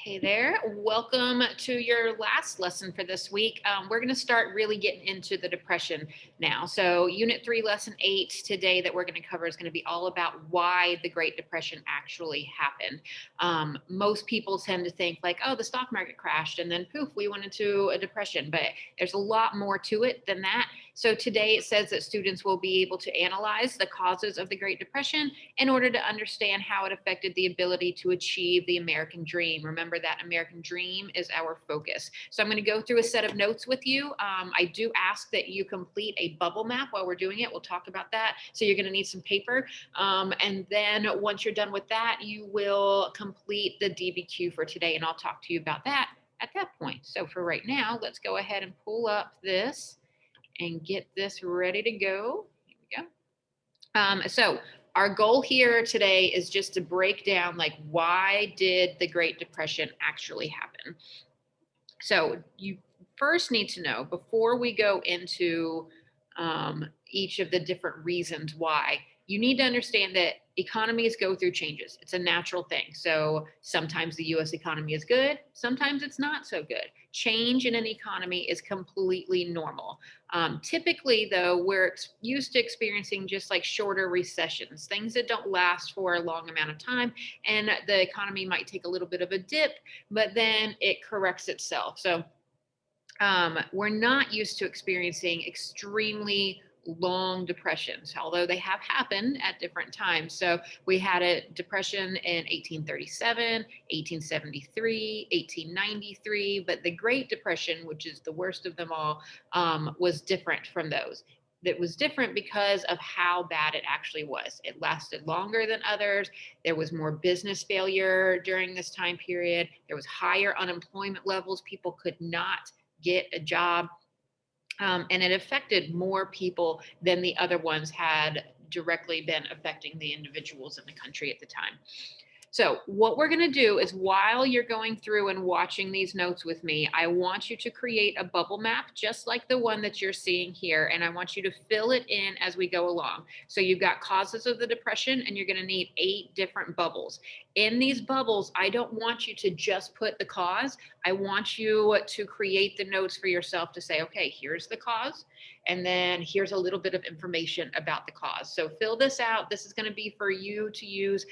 Hey there, welcome to your last lesson for this week. We're going to start really getting into the depression now. So, Unit 3, Lesson 8 today that we're going to cover is going to be all about why the Great Depression actually happened. Most people tend to think, like, oh, the stock market crashed and then poof, we went into a depression. But there's a lot more to it than that. So, today it says that students will be able to analyze the causes of the Great Depression in order to understand how it affected the ability to achieve the American dream. Remember that American dream is our focus. So I'm going to go through a set of notes with you. I do ask that you complete a bubble map while we're doing it. We'll talk about that. So you're going to need some paper. And then once you're done with that, you will complete the DBQ for today. And I'll talk to you about that at that point. So for right now, let's go ahead and pull up this and get this ready to go. Here we go. So our goal here today is just to break down, like, why did the Great Depression actually happen? So you first need to know, before we go into each of the different reasons why, you need to understand that economies go through changes. It's a natural thing. So sometimes the US economy is good, sometimes it's not so good. Change in an economy is completely normal. Typically, though, we're used to experiencing just like shorter recessions, things that don't last for a long amount of time. And the economy might take a little bit of a dip, but then it corrects itself. So we're not used to experiencing extremely long depressions, although they have happened at different times. So we had a depression in 1837, 1873, 1893, but the Great Depression, which is the worst of them all, was different from those. That was different because of how bad it actually was. It lasted longer than others. There was more business failure during this time period. There was higher unemployment levels. People could not get a job. And it affected more people than the other ones had directly been affecting the individuals in the country at the time. So what we're going to do is, while you're going through and watching these notes with me, I want you to create a bubble map just like the one that you're seeing here. And I want you to fill it in as we go along. So you've got causes of the depression, and you're going to need 8 different bubbles. In these bubbles, I don't want you to just put the cause. I want you to create the notes for yourself to say, okay, here's the cause, and then here's a little bit of information about the cause. So fill this out. This is going to be for you to use.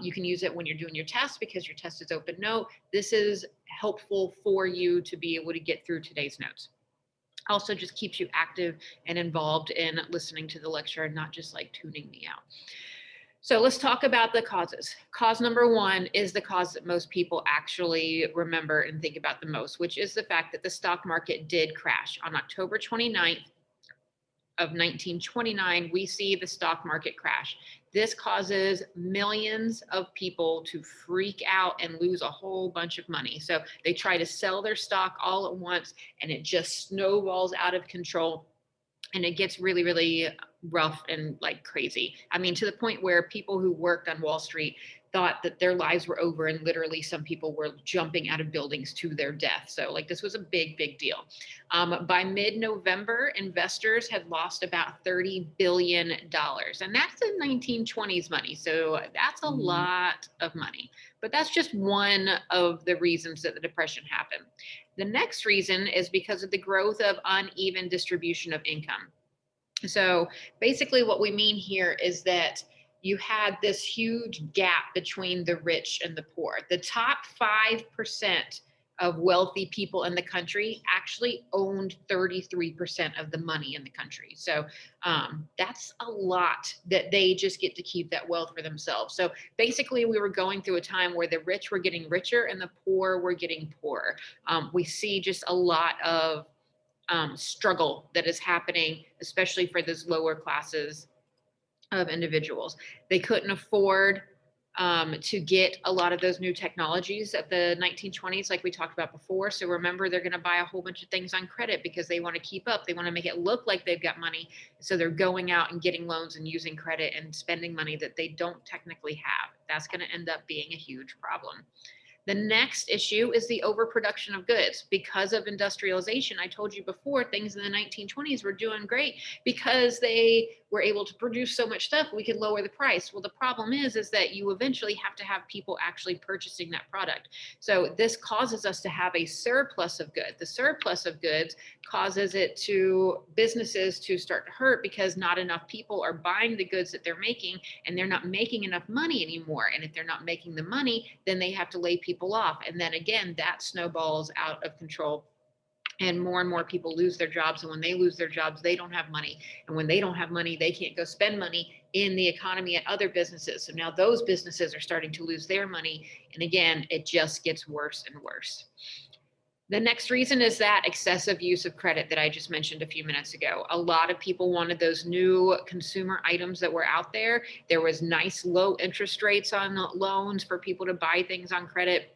You can use it when you're doing your test because your test is open note. This is helpful for you to be able to get through today's notes. Also just keeps you active and involved in listening to the lecture and not just like tuning me out. So let's talk about the causes. Cause number 1 is the cause that most people actually remember and think about the most, which is the fact that the stock market did crash. On October 29th of 1929, we see the stock market crash. This causes millions of people to freak out and lose a whole bunch of money. So they try to sell their stock all at once, and it just snowballs out of control. And it gets really, really rough and like crazy. I mean, to the point where people who worked on Wall Street thought that their lives were over, and literally some people were jumping out of buildings to their death. So like this was a big, big deal. By mid-November, investors had lost about $30 billion. And that's the 1920s money. So that's a lot of money. But that's just one of the reasons that the Depression happened. The next reason is because of the growth of uneven distribution of income. So basically what we mean here is that you had this huge gap between the rich and the poor. The top 5% of wealthy people in the country actually owned 33% of the money in the country. So that's a lot that they just get to keep that wealth for themselves. So basically we were going through a time where the rich were getting richer and the poor were getting poorer. We see just a lot of struggle that is happening, especially for those lower classes of individuals. They couldn't afford to get a lot of those new technologies of the 1920s, like we talked about before. So remember, they're going to buy a whole bunch of things on credit because they want to keep up. They want to make it look like they've got money. So they're going out and getting loans and using credit and spending money that they don't technically have. That's going to end up being a huge problem. The next issue is the overproduction of goods. Because of industrialization, I told you before, things in the 1920s were doing great because they we're able to produce so much stuff, we could lower the price. Well, the problem is that you eventually have to have people actually purchasing that product. So this causes us to have a surplus of goods. The surplus of goods causes it to businesses to start to hurt because not enough people are buying the goods that they're making, and they're not making enough money anymore. And if they're not making the money, then they have to lay people off. And then again, that snowballs out of control, and more people lose their jobs. And when they lose their jobs, they don't have money. And when they don't have money, they can't go spend money in the economy at other businesses. So now those businesses are starting to lose their money. And again, it just gets worse and worse. The next reason is that excessive use of credit that I just mentioned a few minutes ago. A lot of people wanted those new consumer items that were out there. There was nice low interest rates on loans for people to buy things on credit.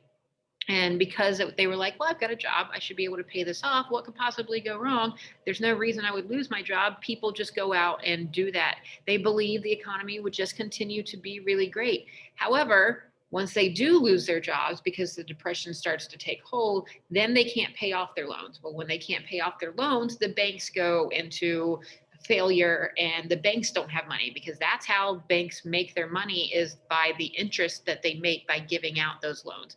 And because they were like, well, I've got a job, I should be able to pay this off. What could possibly go wrong? There's no reason I would lose my job. People just go out and do that. They believe the economy would just continue to be really great. However, once they do lose their jobs because the depression starts to take hold, then they can't pay off their loans. Well, when they can't pay off their loans, the banks go into failure, and the banks don't have money, because that's how banks make their money, is by the interest that they make by giving out those loans.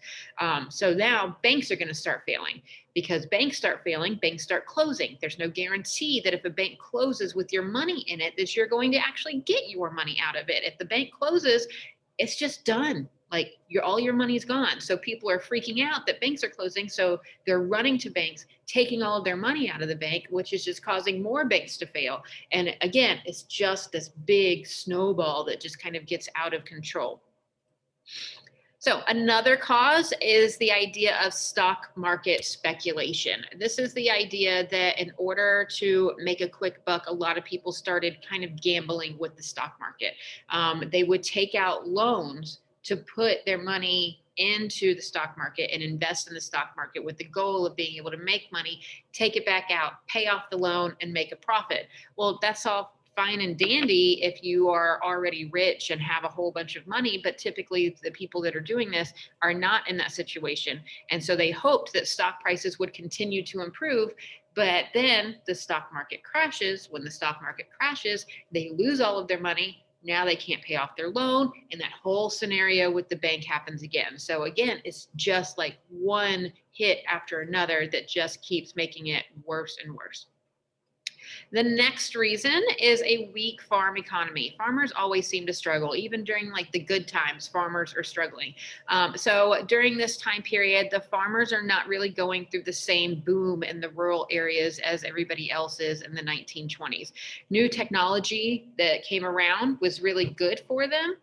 So now banks are going to start failing. Because banks start failing, banks start closing. There's no guarantee that if a bank closes with your money in it, that you're going to actually get your money out of it. If the bank closes, it's just done. Like all your money is gone. So people are freaking out that banks are closing. So they're running to banks, taking all of their money out of the bank, which is just causing more banks to fail. And again, it's just this big snowball that just kind of gets out of control. So another cause is the idea of stock market speculation. This is the idea that in order to make a quick buck, a lot of people started kind of gambling with the stock market. They would take out loans to put their money into the stock market and invest in the stock market with the goal of being able to make money, take it back out, pay off the loan, and make a profit. Well, that's all fine and dandy if you are already rich and have a whole bunch of money, but typically the people that are doing this are not in that situation. And so they hoped that stock prices would continue to improve, but then the stock market crashes. When the stock market crashes, they lose all of their money. Now they can't pay off their loan, and that whole scenario with the bank happens again. So again, it's just like one hit after another that just keeps making it worse and worse. The next reason is a weak farm economy. Farmers always seem to struggle. Even during like the good times, farmers are struggling. So during this time period, the farmers are not really going through the same boom in the rural areas as everybody else is in the 1920s. New technology that came around was really good for them,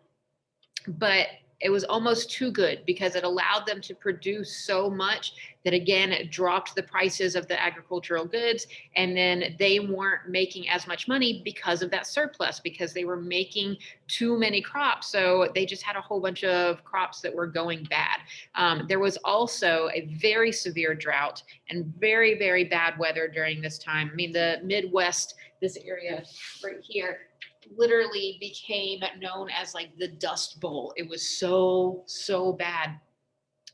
but it was almost too good because it allowed them to produce so much that, again, it dropped the prices of the agricultural goods. And then they weren't making as much money because of that surplus, because they were making too many crops. So they just had a whole bunch of crops that were going bad. There was also a very severe drought and very, very bad weather during this time. I mean, the Midwest, this area right here, literally became known as like the Dust Bowl. It was so bad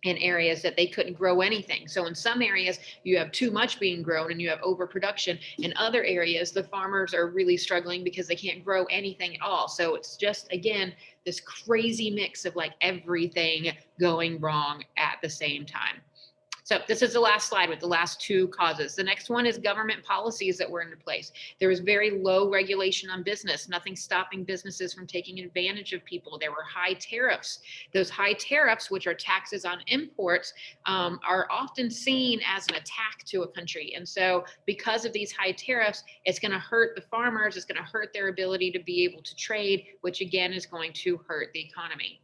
in areas that they couldn't grow anything. So in some areas you have too much being grown and you have overproduction. In other areas, the farmers are really struggling because they can't grow anything at all. So it's just, again, this crazy mix of like everything going wrong at the same time. So this is the last slide with the last two causes. The next one is government policies that were into place. There was very low regulation on business, nothing stopping businesses from taking advantage of people. There were high tariffs. Those high tariffs, which are taxes on imports, are often seen as an attack to a country. And so because of these high tariffs, it's going to hurt the farmers. It's going to hurt their ability to be able to trade, which again is going to hurt the economy.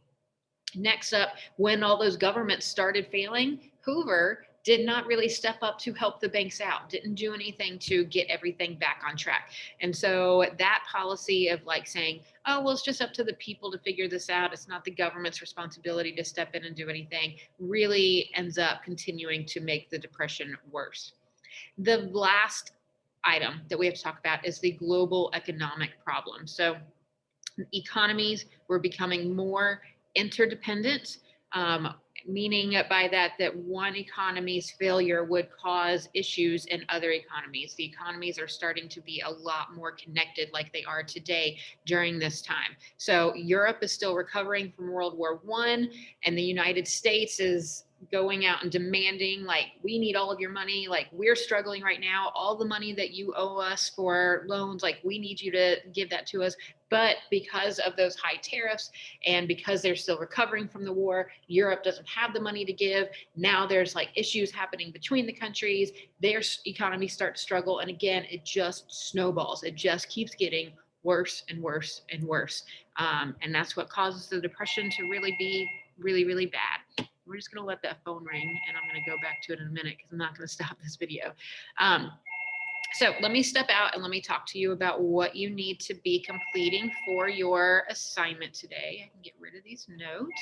Next up, when all those governments started failing, Hoover did not really step up to help the banks out, didn't do anything to get everything back on track. And so that policy of like saying, oh, well, it's just up to the people to figure this out, it's not the government's responsibility to step in and do anything, really ends up continuing to make the depression worse. The last item that we have to talk about is the global economic problem. So economies were becoming more interdependent. meaning by that one economy's failure would cause issues in other economies. The economies are starting to be a lot more connected like they are today during this time. So Europe is still recovering from World War I, and the United States is going out and demanding, like, we need all of your money, like, we're struggling right now, all the money that you owe us for loans, like, we need you to give that to us. But because of those high tariffs and because they're still recovering from the war, Europe doesn't have the money to give. Now there's like issues happening between the countries, their economies start to struggle, and again, it just snowballs. It just keeps getting worse and worse and worse. And that's what causes the depression to really be really, really bad. We're just going to let that phone ring, and I'm going to go back to it in a minute because I'm not going to stop this video. So let me step out and let me talk to you about what you need to be completing for your assignment today. I can get rid of these notes.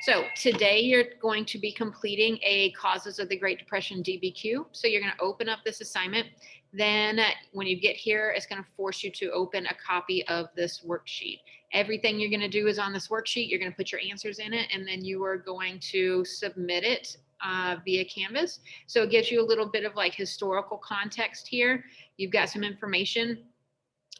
So today you're going to be completing a Causes of the Great Depression DBQ. So you're going to open up this assignment. Then when you get here, it's going to force you to open a copy of this worksheet. Everything you're going to do is on this worksheet. You're going to put your answers in it, and then you are going to submit it via Canvas. So it gives you a little bit of like historical context here. You've got some information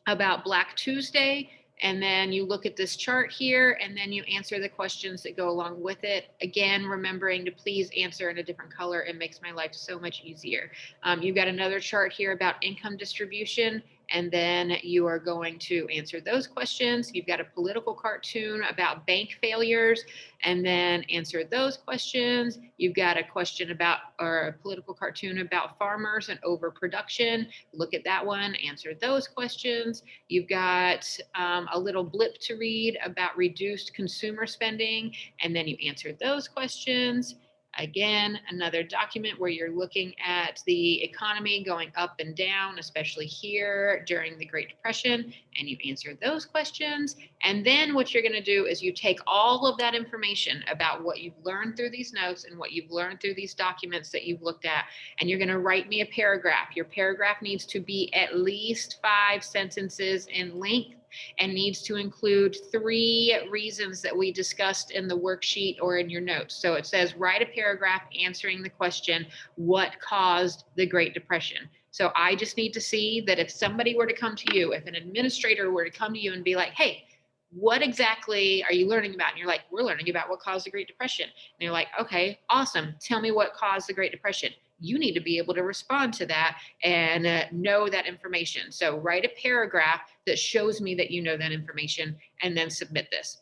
about Black Tuesday, and then you look at this chart here, and then you answer the questions that go along with it. Again, remembering to please answer in a different color. It makes my life so much easier. You've got another chart here about income distribution, and then you are going to answer those questions. You've got a political cartoon about bank failures, and then answer those questions. You've got a question about, or a political cartoon about farmers and overproduction. Look at that one, answer those questions. You've got a little blip to read about reduced consumer spending, and then you answer those questions. Again, another document where you're looking at the economy going up and down, especially here during the Great Depression, and you answer those questions. And then what you're going to do is you take all of that information about what you've learned through these notes and what you've learned through these documents that you've looked at, and you're going to write me a paragraph. Your paragraph needs to be at least 5 sentences in length and needs to include 3 reasons that we discussed in the worksheet or in your notes. So it says, write a paragraph answering the question, what caused the Great Depression? So I just need to see that if somebody were to come to you, if an administrator were to come to you and be like, hey, what exactly are you learning about? And you're like, we're learning about what caused the Great Depression. And you're like, okay, awesome. Tell me what caused the Great Depression. You need to be able to respond to that and know that information. So write a paragraph that shows me that you know that information, and then submit this.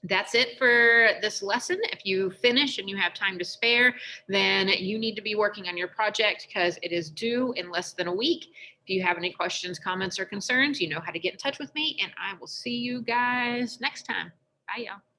That's it for this lesson. If you finish and you have time to spare, then you need to be working on your project because it is due in less than a week. If you have any questions, comments, or concerns, you know how to get in touch with me, and I will see you guys next time. Bye, y'all.